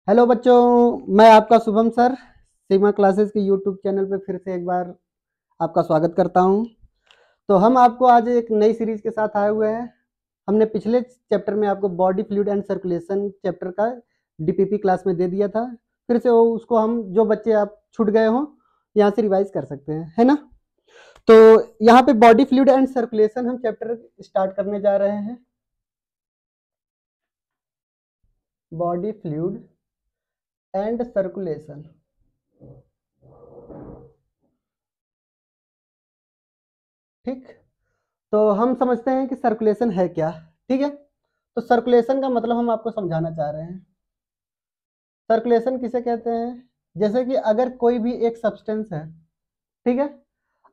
Hello बच्चों, मैं आपका शुभम सर सीमा क्लासेस के यूट्यूब चैनल पे फिर से एक बार आपका स्वागत करता हूं। तो हम आपको आज एक नई सीरीज के साथ आए हुए हैं। हमने पिछले चैप्टर में आपको body fluid and circulation chapter का डीपीपी क्लास में दे दिया था। फिर से उसको हम जो बच्चे आप छूट गए हों यहाँ से रिवाइज कर सकते हैं, है ना। तो यहाँ पे बॉडी फ्लूइड एंड सर्कुलेशन हम चैप्टर स्टार्ट करने जा रहे हैं। Body fluid and circulation. ठीक, तो हम समझते हैं कि सर्कुलेशन है क्या। ठीक है, तो सर्कुलेशन का मतलब हम आपको समझाना चाह रहे हैं। सर्कुलेशन किसे कहते हैं? जैसे कि अगर कोई भी एक सब्सटेंस है, ठीक है,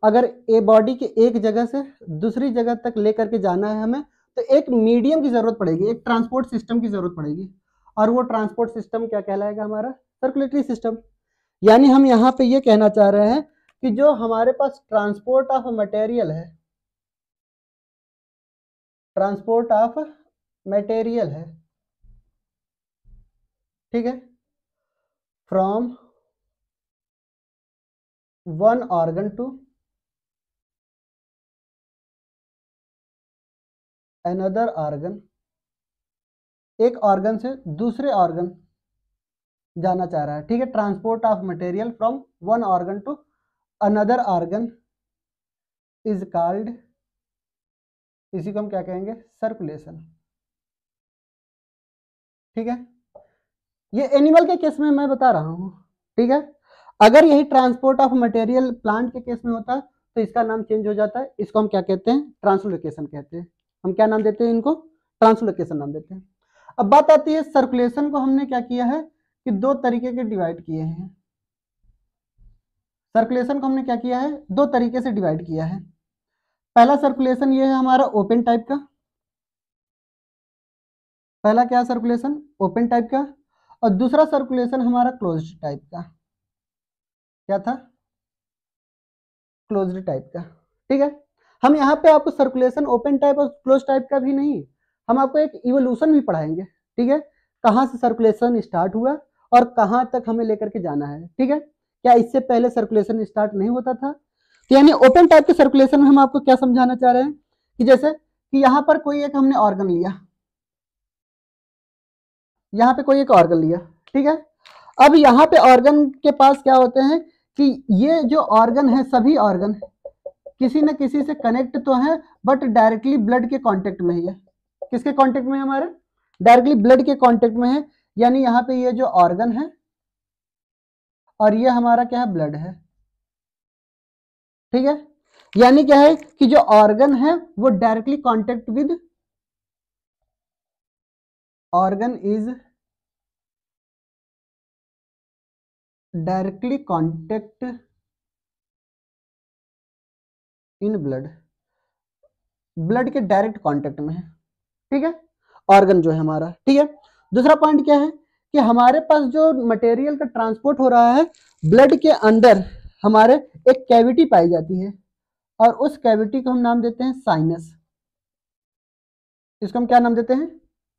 अगर ए बॉडी के एक जगह से दूसरी जगह तक लेकर के जाना है हमें, तो एक मीडियम की जरूरत पड़ेगी, एक ट्रांसपोर्ट सिस्टम की जरूरत पड़ेगी। और वो ट्रांसपोर्ट सिस्टम क्या कहलाएगा? हमारा सर्कुलेटरी सिस्टम। यानी हम यहाँ पे ये कहना चाह रहे हैं कि जो हमारे पास ट्रांसपोर्ट ऑफ मटेरियल है, ट्रांसपोर्ट ऑफ मटेरियल है, ठीक है, from one organ to another organ, एक ऑर्गन से दूसरे ऑर्गन जाना चाह रहा है, ठीक है। Transport of material from one organ to another organ is called, इसी को हम क्या कहेंगे? सर्कुलेशन। ठीक है, ये एनिमल के केस में मैं बता रहा हूं, ठीक है। अगर यही ट्रांसपोर्ट ऑफ मटेरियल प्लांट के केस में होता तो इसका नाम चेंज हो जाता है। इसको हम क्या कहते हैं? ट्रांसलोकेशन कहते हैं। हम क्या नाम देते हैं इनको? ट्रांसलोकेशन नाम देते हैं। अब बात आती है सर्कुलेशन को हमने क्या किया है कि दो तरीके के डिवाइड किए हैं। सर्कुलेशन को हमने क्या किया है? दो तरीके से डिवाइड किया है। पहला सर्कुलेशन ये है हमारा ओपन टाइप का। पहला क्या सर्कुलेशन? ओपन टाइप का। और दूसरा सर्कुलेशन हमारा क्लोज्ड टाइप का। क्या था? क्लोज्ड टाइप का। ठीक है, हम यहाँ पे आपको सर्कुलेशन ओपन टाइप और क्लोज टाइप का भी नहीं, हम आपको एक इवोल्यूशन भी पढ़ाएंगे। ठीक है, कहाँ से सर्कुलेशन स्टार्ट हुआ और कहाँ तक हमें लेकर के जाना है। ठीक है, क्या इससे पहले सर्कुलेशन स्टार्ट नहीं होता था? तो यानी ओपन टाइप के सर्कुलेशन में हम आपको क्या समझाना चाह रहे हैं कि जैसे कि यहाँ पर कोई एक हमने ऑर्गन लिया, यहाँ पे कोई एक ऑर्गन लिया, ठीक है। अब यहाँ पे ऑर्गन के पास क्या होते हैं कि ये जो ऑर्गन है, सभी ऑर्गन किसी न किसी से कनेक्ट तो है, बट डायरेक्टली ब्लड के कांटेक्ट में ही है। किसके कांटेक्ट में है? हमारे डायरेक्टली ब्लड के कांटेक्ट में है। यानी यहाँ पे ये जो ऑर्गन है और ये हमारा क्या है? ब्लड है। ठीक है, यानी क्या है कि जो ऑर्गन है वो directly contact with, organ is directly contact in blood, blood के डायरेक्ट कांटेक्ट में है। ठीक है, ऑर्गन जो है हमारा। ठीक है, दूसरा पॉइंट क्या है कि हमारे पास जो मटेरियल का ट्रांसपोर्ट हो रहा है ब्लड के अंदर, हमारे एक कैविटी पाई जाती है और उस कैविटी को हम नाम देते हैं साइनस। इसको हम क्या नाम देते हैं?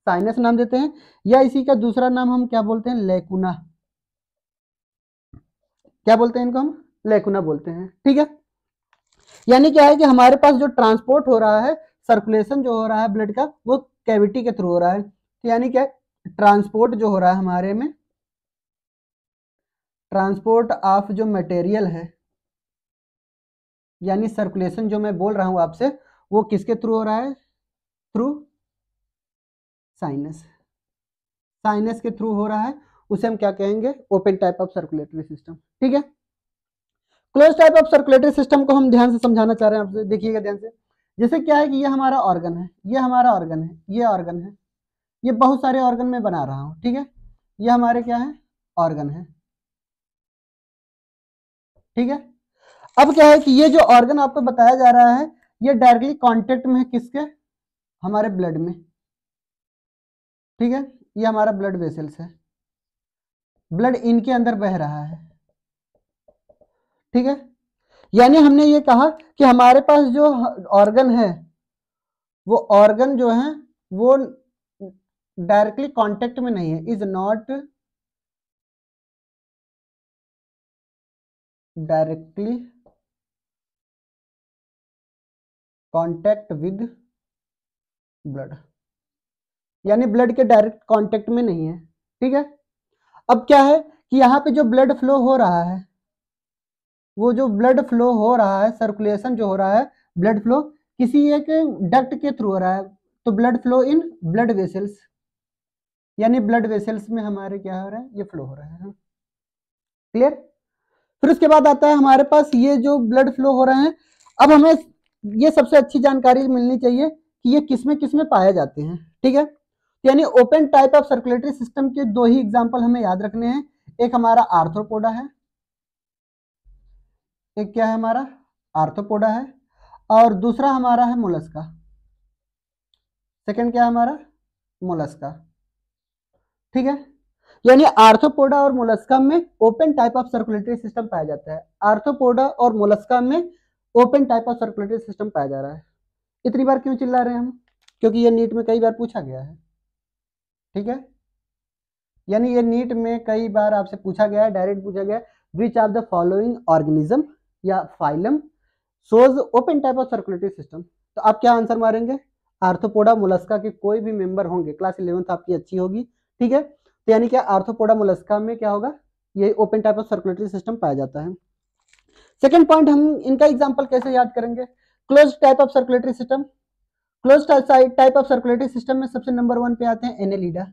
साइनस नाम देते हैं। या इसी का दूसरा नाम हम क्या बोलते हैं? लेकुना। क्या बोलते हैं इनको? हम लेकुना बोलते हैं। ठीक है, यानी क्या है कि हमारे पास जो ट्रांसपोर्ट हो रहा है, सर्कुलेशन जो हो रहा है ब्लड का, वो कैविटी के थ्रू हो रहा है। तो यानी क्या, ट्रांसपोर्ट जो हो रहा है हमारे में, ट्रांसपोर्ट ऑफ जो मटेरियल है, यानी सर्कुलेशन जो मैं बोल रहा हूं आपसे, वो किसके थ्रू हो रहा है? Through sinus. साइनस के थ्रू हो रहा है, उसे हम क्या कहेंगे? Open type of circulatory system. ठीक है, close type of circulatory system को हम ध्यान से समझाना चाह रहे हैं आपसे, देखिएगा ध्यान से। जैसे क्या है कि ये हमारा ऑर्गन है, ये हमारा ऑर्गन है, ये ऑर्गन है, ये बहुत सारे ऑर्गन में बना रहा हूं। ठीक है, ये हमारे क्या है? ऑर्गन है। ठीक है, अब क्या है कि ये जो ऑर्गन आपको बताया जा रहा है, ये डायरेक्टली कांटेक्ट में है किसके? हमारे ब्लड में। ठीक है, ये हमारा ब्लड वेसल्स है, ब्लड इनके अंदर बह रहा है। ठीक है, यानी हमने ये कहा कि हमारे पास जो ऑर्गन है, वो ऑर्गन जो है वो डायरेक्टली कांटेक्ट में नहीं है, is not directly contact with blood, यानी ब्लड के डायरेक्ट कांटेक्ट में नहीं है। ठीक है, अब क्या है कि यहाँ पे जो ब्लड फ्लो हो रहा है, वो जो ब्लड फ्लो हो रहा है, सर्कुलेशन जो हो रहा है, ब्लड फ्लो किसी एक डक्ट के थ्रू हो रहा है, तो blood flow in blood vessels, यानी ब्लड वेसल्स में हमारे क्या हो रहा है, ये फ्लो हो रहा है। क्लियर। फिर उसके बाद आता है हमारे पास ये जो ब्लड फ्लो हो रहे हैं, अब हमें ये सबसे अच्छी जानकारी मिलनी चाहिए कि ये किसमें पाए जाते हैं। ठीक है, यानी open type of circulatory system के दो ही एग्जांपल हमें याद रखने हैं, एक हमारा आर्थ्रोपोडा है, एक क्या है हमारा आर्थ्रोपोडा है, और दूसरा हमारा है मोलस्का। सेकंड क्या है हमारा मोलस्का। ठीक है, यानी आर्थ्रोपोडा और मोलस्का में open type of circulatory system पाया जाता है। आर्थ्रोपोडा और मोलस्का में open type of circulatory system पाया जा रहा है। इतनी बार क्यों चिल्ला रहे हैं हम, क्योंकि ये नीट में कई बार पूछा गया है। ठीक है, यानी ये नीट में कई बार आपसे पूछा गया है, डायरेक्ट पूछा गया है, which of the following organism या phylum shows open type of circulatory system. तो आप क्या आंसर मारेंगे, आर्थ्रोपोडा मोलस्का के कोई भी मेंबर होंगे, क्लास 11th आपकी अच्छी होगी। ठीक है, तो यानी क्या आर्थ्रोपोडा मोलस्का में क्या होगा, ये open type of circulatory system पाया जाता है। सेकंड पॉइंट, हम इनका एग्जांपल कैसे याद करेंगे, close type of circulatory system. Close type of circulatory system में सबसे नंबर 1 पे आते हैं एनेलिडा।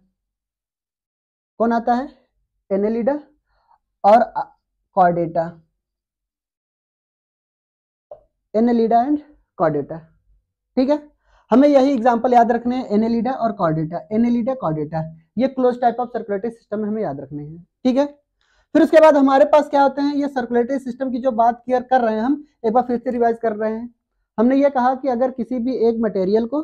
कौन आता है, एनेलिडा और कॉर्डेटा, एनेलिडा एंड कॉर्डेटा। ठीक है, हमें यही एग्जांपल याद रखने हैं, एनेलिडा और कॉर्डेटा, एनेलिडा कॉर्डेटा, ये close type of circulatory system में हमें याद रखने हैं। ठीक है, फिर उसके बाद हमारे पास क्या होते हैं, ये सर्कुलेटरी सिस्टम की जो बात क्लियर कर रहे हैं हम, एक बार फिर से रिवाइज कर रहे हैं। हमने ये कहा कि अगर किसी भी एक मटेरियल को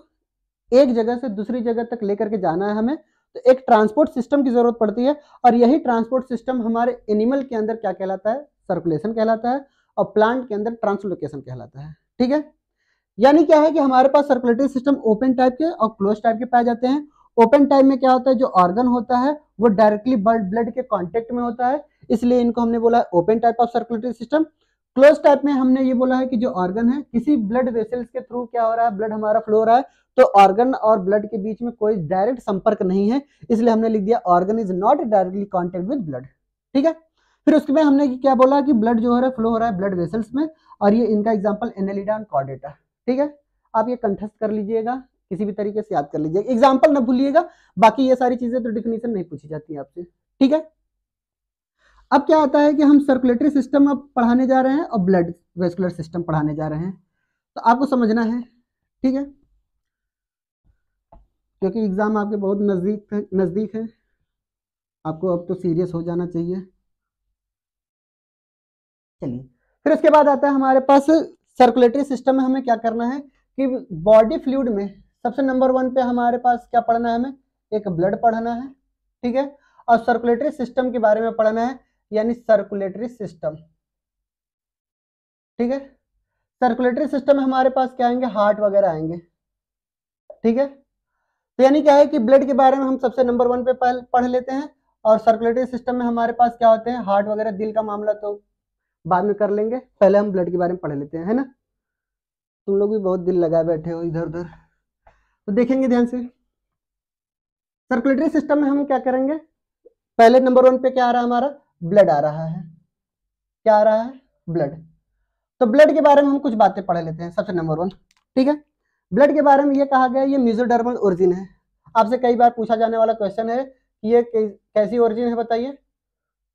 एक जगह से दूसरी जगह तक लेकर के जाना है हमें, तो एक ट्रांसपोर्ट सिस्टम की जरूरत पड़ती है, और यही ट्रांसपोर्ट सिस्टम हमारे एनिमल के अंदर क्या कहलाता है, सर्कुलेशन कहलाता है, और प्लांट के अंदर ट्रांसलोकेशन कहलाता है। ठीक है, यानी क्या है कि हमारे पास सर्कुलेटरी सिस्टम ओपन टाइप के और क्लोज टाइप के पाए जाते हैं। ओपन टाइप में क्या होता है, जो ऑर्गन होता है वो डायरेक्टली ब्लड के कांटेक्ट में होता है, इसलिए इनको हमने बोला है open type of circulatory system. Close type में हमने ये बोला है कि जो ऑर्गन है किसी ब्लड वेसल्स के थ्रू क्या हो रहा है, ब्लड हमारा फ्लो हो रहा है, तो ऑर्गन और ब्लड के बीच में कोई डायरेक्ट संपर्क नहीं है, इसलिए हमने लिख दिया organ is not directly contact with blood. ठीक है, फिर उसके बाद हमने क्या बोला कि ब्लड जो हो रहा है फ्लो हो रहा है ब्लड वेसल्स में, और ये इनका एग्जाम्पल एनेलिडा एंड कॉर्डेटा। ठीक है, आप ये कंठस्थ कर लीजिएगा, किसी भी तरीके से याद कर लीजिएगा, एग्जाम्पल ना भूलिएगा, बाकी ये सारी चीजें तो डिफिनीशन नहीं पूछी जाती है आपसे। ठीक है, अब क्या आता है कि हम सर्कुलेटरी सिस्टम अब पढ़ाने जा रहे हैं और ब्लड वेस्कुलर सिस्टम पढ़ाने जा रहे हैं, तो आपको समझना है। ठीक है, क्योंकि एग्जाम आपके बहुत नजदीक है, आपको अब तो सीरियस हो जाना चाहिए। चलिए, फिर उसके बाद आता है हमारे पास सर्कुलेटरी सिस्टम में हमें क्या करना है कि बॉडी फ्लूइड में सबसे नंबर 1 पे हमारे पास क्या पढ़ना है, हमें एक ब्लड पढ़ना है। ठीक है, और सर्कुलेटरी सिस्टम के बारे में पढ़ना है, यानी सर्कुलेटरी सिस्टम। ठीक है, सर्कुलेटरी सिस्टम में हमारे पास क्या आएंगे, हार्ट वगैरह आएंगे। ठीक है, तो यानी क्या है कि ब्लड के बारे में हम सबसे नंबर 1 पे पढ़ लेते हैं, और सर्कुलेटरी सिस्टम में हमारे पास क्या होते हैं, हार्ट वगैरह, दिल का मामला तो बाद में कर लेंगे, पहले हम ब्लड के बारे में पढ़ लेते हैं, है ना। तुम लोग भी बहुत दिल लगाए बैठे हो इधर उधर, तो देखेंगे ध्यान से। सर्कुलेटरी सिस्टम में हम क्या करेंगे, पहले नंबर 1 पे क्या आ रहा है हमारा, ब्लड आ रहा है। क्या आ रहा है, ब्लड। तो ब्लड के बारे में हम कुछ बातें पढ़ लेते हैं, सबसे नंबर 1। ठीक है, ब्लड के बारे में ये कहा गया ये मेसोडर्मल ओरिजिन है। आपसे कई बार पूछा जाने वाला क्वेश्चन है कि ये कैसी ओरिजिन है, बताइए।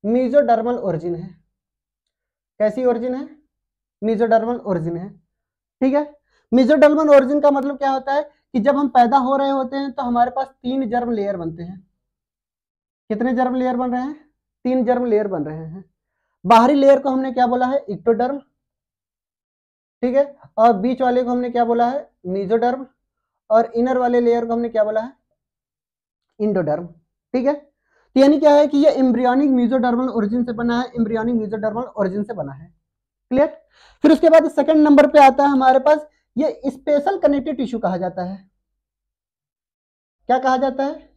मेसोडर्मल ओरिजिन है। कैसी ओरिजिन है, मेसोडर्मल ओरिजिन है। ठीक है, मेसोडर्मल ओरिजिन का मतलब क्या होता है कि जब हम पैदा हो रहे होते हैं तो हमारे पास 3 जर्म लेयर बनते हैं। कितने जर्म लेयर बन रहे हैं, 3 जर्म लेयर बन रहे हैं। बाहरी लेयर को हमने क्या बोला है, इक्टोडर्म। ठीक है, और बीच वाले को हमने क्या बोला है, मेसोडर्म, और इनर वाले लेयर को हमने क्या बोला है, इंडोडर्म। ठीक है, तो यानी क्या है कि ये एम्ब्रियोनिक मेसोडर्मल ओरिजिन से बना है, एम्ब्रियोनिक मेसोडर्मल ओरिजिन से बना है। क्लियर। फिर उसके बाद सेकंड नंबर पे आता है हमारे पास, ये स्पेशल कनेक्टिव टिश्यू कहा जाता है। क्या कहा जाता है,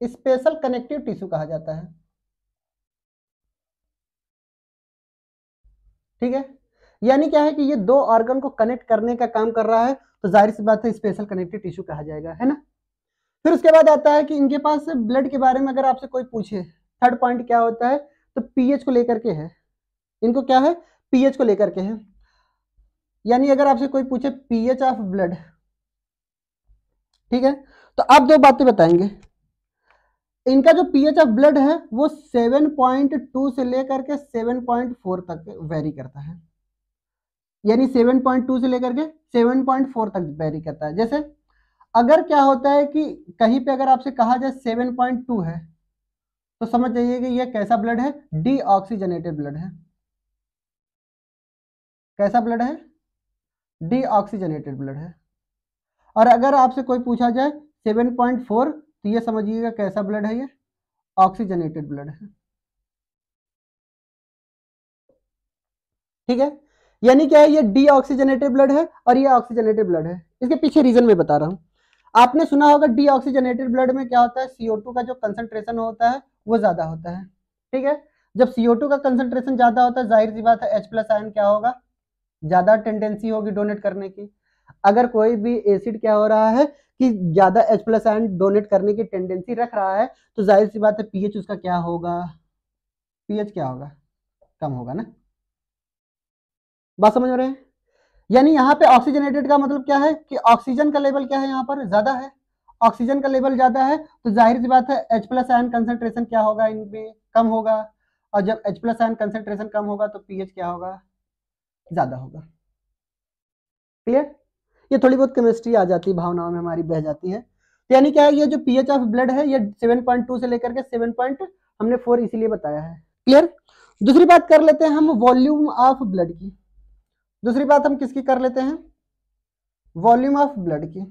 स्पेशल कनेक्टिव टिश्यू कहा जाता है। ठीक है, यानी क्या है कि ये दो ऑर्गन को कनेक्ट करने का काम कर रहा है, तो जाहिर सी बात है स्पेशल कनेक्टिव टिश्यू कहा जाएगा, है ना। फिर उसके बाद आता है कि इनके पास ब्लड के बारे में अगर आपसे कोई पूछे, थर्ड पॉइंट क्या होता है, तो पीएच को लेकर के है। इनको क्या है, पीएच को लेकर के है। यानी अगर आपसे कोई पूछे पीएच ऑफ ब्लड, ठीक है, तो आप दो बातें बताएंगे। इनका जो पीएच ऑफ ब्लड है वो 7.2 से लेकर के 7.4 तक वेरी करता है। यानी 7.2 से लेकर के 7.4 तक वेरी करता है। जैसे अगर क्या होता है कि कहीं पे अगर आपसे कहा जाए 7.2 है, तो समझ जाइए कि ये कैसा ब्लड है, डीऑक्सीजनेटेड ब्लड है। कैसा ब्लड है, डीऑक्सीजनेटेड ब्लड है। और अगर आपसे कोई पूछा जाए 7.4, तो ये समझिएगा कैसा ब्लड है, ये ऑक्सीजनेटेड ब्लड है। ठीक है, यानी क्या है, ये डीऑक्सीजनेटेड ब्लड है और ये ऑक्सीजनेटेड ब्लड है। इसके पीछे रीजन मैं बता रहा हूं। आपने सुना होगा डीऑक्सीजनेटेड ब्लड में क्या होता है, CO2 का जो कंसंट्रेशन होता है वो ज्यादा होता है। ठीक है, जब CO2 का कंसंट्रेशन ज्यादा होता है, जाहिर सी बात है H+ आयन क्या होगा, ज्यादा टेंडेंसी होगी डोनेट करने की। अगर कोई भी एसिड क्या हो रहा है कि ज्यादा H+ आयन डोनेट करने की टेंडेंसी रख रहा है, तो जाहिर सी बात है पीएच उसका क्या होगा, पीएच क्या होगा, कम होगा ना। बात समझ रहे हैं। यानी यहाँ पे ऑक्सीजनेटेड का मतलब क्या है कि ऑक्सीजन का लेवल क्या है, यहाँ पर ज्यादा है। ऑक्सीजन का लेवल ज्यादा है तो जाहिर सी बात है H+ आयन कंसंट्रेशन क्या होगा, इनमें कम होगा। और जब H+ आयन कंसंट्रेशन कम होगा तो पीएच क्या होगा, ज्यादा होगा। क्लियर। ये थोड़ी बहुत केमिस्ट्री आ जाती है, भावनाओं में हमारी बह जाती है। तो यानी क्या है, ये जो पीएच ऑफ ब्लड है ये 7.2 से लेकर के 7.4 इसीलिए बताया है। क्लियर। दूसरी बात कर लेते हैं हम वॉल्यूम ऑफ ब्लड की। दूसरी बात हम किसकी कर लेते हैं, वॉल्यूम ऑफ ब्लड की।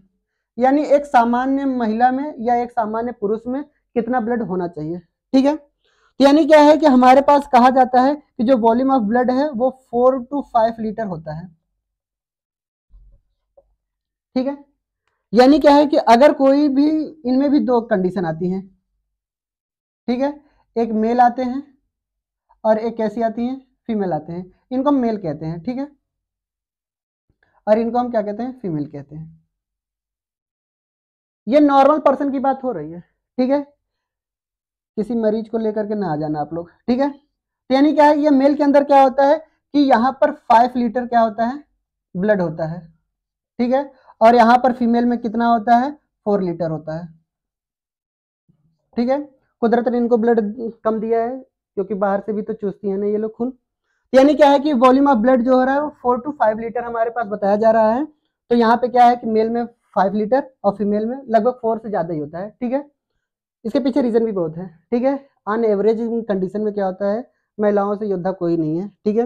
यानी एक सामान्य महिला में या एक सामान्य पुरुष में कितना ब्लड होना चाहिए। ठीक है, तो यानी क्या है कि हमारे पास कहा जाता है कि जो वॉल्यूम ऑफ ब्लड है वो 4 to 5 लीटर होता है। ठीक है, यानी क्या है कि अगर कोई भी, इनमें भी दो कंडीशन आती हैं। ठीक है, एक मेल आते हैं और एक कैसी आती हैं, फीमेल आते हैं। इनको हम मेल कहते हैं, ठीक है, और इनको हम क्या कहते हैं, फीमेल कहते हैं। ये नॉर्मल पर्सन की बात हो रही है। ठीक है, किसी मरीज को लेकर के ना आ जाना आप लोग। ठीक है, तो यानी क्या है, ये मेल के अंदर क्या होता है कि यहाँ पर 5 लीटर क्या होता है, ब्लड होता है। ठीक है, और यहाँ पर फीमेल में कितना होता है, 4 लीटर होता है। ठीक है, कुदरत ने इनको ब्लड कम दिया है क्योंकि बाहर से भी तो चूसती है ना ये लोग खून। यानी क्या है कि वॉल्यूम ऑफ ब्लड जो हो रहा है वो 4 to 5 लीटर हमारे पास बताया जा रहा है। तो यहाँ पे क्या है कि मेल में 5 लीटर और फीमेल में लगभग 4 से ज्यादा ही होता है। ठीक है, इसके पीछे रीजन भी बहुत है। ठीक है, ऑन एवरेज कंडीशन में क्या होता है, महिलाओं से योद्धा कोई नहीं है। ठीक है,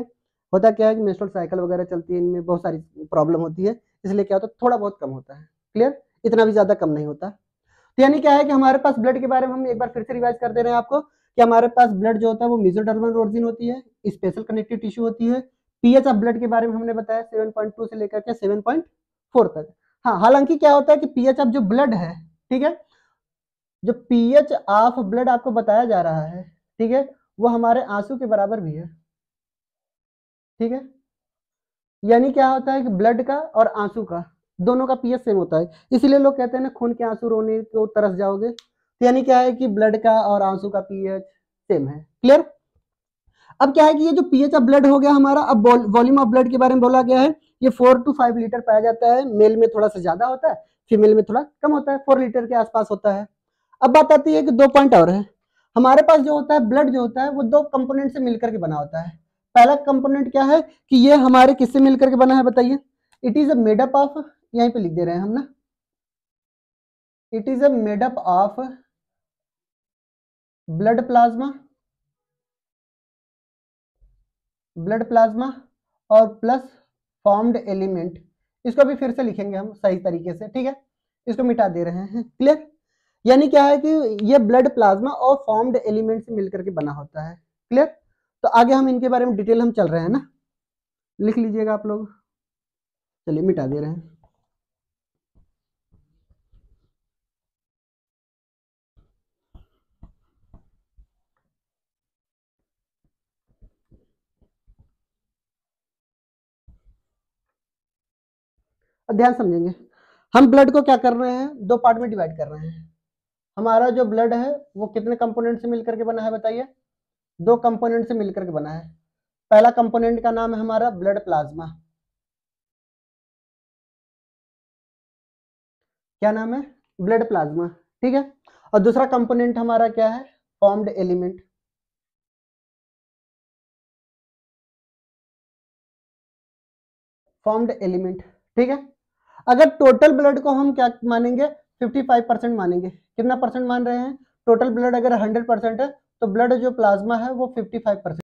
होता क्या है कि मेंस्ट्रुअल साइकिल वगैरह चलती है, इनमें बहुत सारी प्रॉब्लम होती है, इसलिए क्या होता है थोड़ा बहुत कम होता है। क्लियर, इतना भी ज्यादा कम नहीं होता। तो यानी क्या है कि हमारे पास ब्लड के बारे में हम एक बार फिर से रिवाइज कर दे रहे हैं आपको कि हमारे पास ब्लड जो होता है वो मेसोडर्मल ऑरिजिन होती है, स्पेशल कनेक्टिव टिश्यू होती है। पीएच ऑफ ब्लड के बारे में हमने बताया 7.2 से लेकर के 7.4 तक। हाँ, हालांकि क्या होता है कि पीएच ऑफ जो ब्लड है, ठीक है, जो पीएच ऑफ ब्लड आपको बताया जा रहा है, ठीक है, वो हमारे आंसू के बराबर भी है। ठीक है, यानी क्या होता है कि ब्लड का और आंसू का दोनों का पीएच सेम होता है, इसीलिए लोग कहते हैं ना खून के आंसू रोने को तरस जाओगे। तो यानी क्या है कि ब्लड का और आंसू का पीएच सेम है। क्लियर। अब क्या है कि ये जो पीएच ऑफ ब्लड हो गया हमारा, अब वॉल्यूम ऑफ ब्लड के बारे में बोला गया है। ये 4 to 5 लीटर पाया जाता है, मेल में थोड़ा सा ज्यादा होता है, फीमेल में थोड़ा कम होता है, 4 लीटर के आसपास होता है। अब बात आती है कि दो पॉइंट और है। हमारे पास जो होता है ब्लड जो होता है वो दो कंपोनेंट से मिलकर के बना होता है। पहला कंपोनेंट क्या है कि ये हमारे किससे मिलकर के बना है बताइए, it is a made up of, यहीं पे लिख दे रहे हैं हम ना, it is a made up of blood plasma, blood plasma और प्लस फॉर्म्ड एलिमेंट। इसको भी फिर से लिखेंगे हम सही तरीके से। ठीक है, इसको मिटा दे रहे हैं। क्लियर। यानी क्या है कि ये ब्लड प्लाज्मा और फॉर्म्ड एलिमेंट से मिलकर के बना होता है। क्लियर। तो आगे हम इनके बारे में डिटेल हम चल रहे हैं ना, लिख लीजिएगा आप लोग। चलिए मिटा दे रहे हैं। ध्यान समझेंगे। हम ब्लड को क्या कर रहे हैं, दो पार्ट में डिवाइड कर रहे हैं। हमारा जो ब्लड है वो कितने कंपोनेंट से मिलकर के बना है बताइए, दो कंपोनेंट से मिलकर के बना है। पहला कंपोनेंट का नाम है हमारा ब्लड प्लाज्मा, क्या नाम है, ब्लड प्लाज्मा, ठीक है। और दूसरा कंपोनेंट हमारा क्या है, फॉर्म्ड एलिमेंट। फॉर्म्ड एलिमेंट, ठीक है। अगर टोटल ब्लड को हम क्या मानेंगे, 55% मानेंगे। कितना परसेंट मान रहे हैं, टोटल ब्लड अगर 100% है तो ब्लड जो प्लाज्मा है वो 55%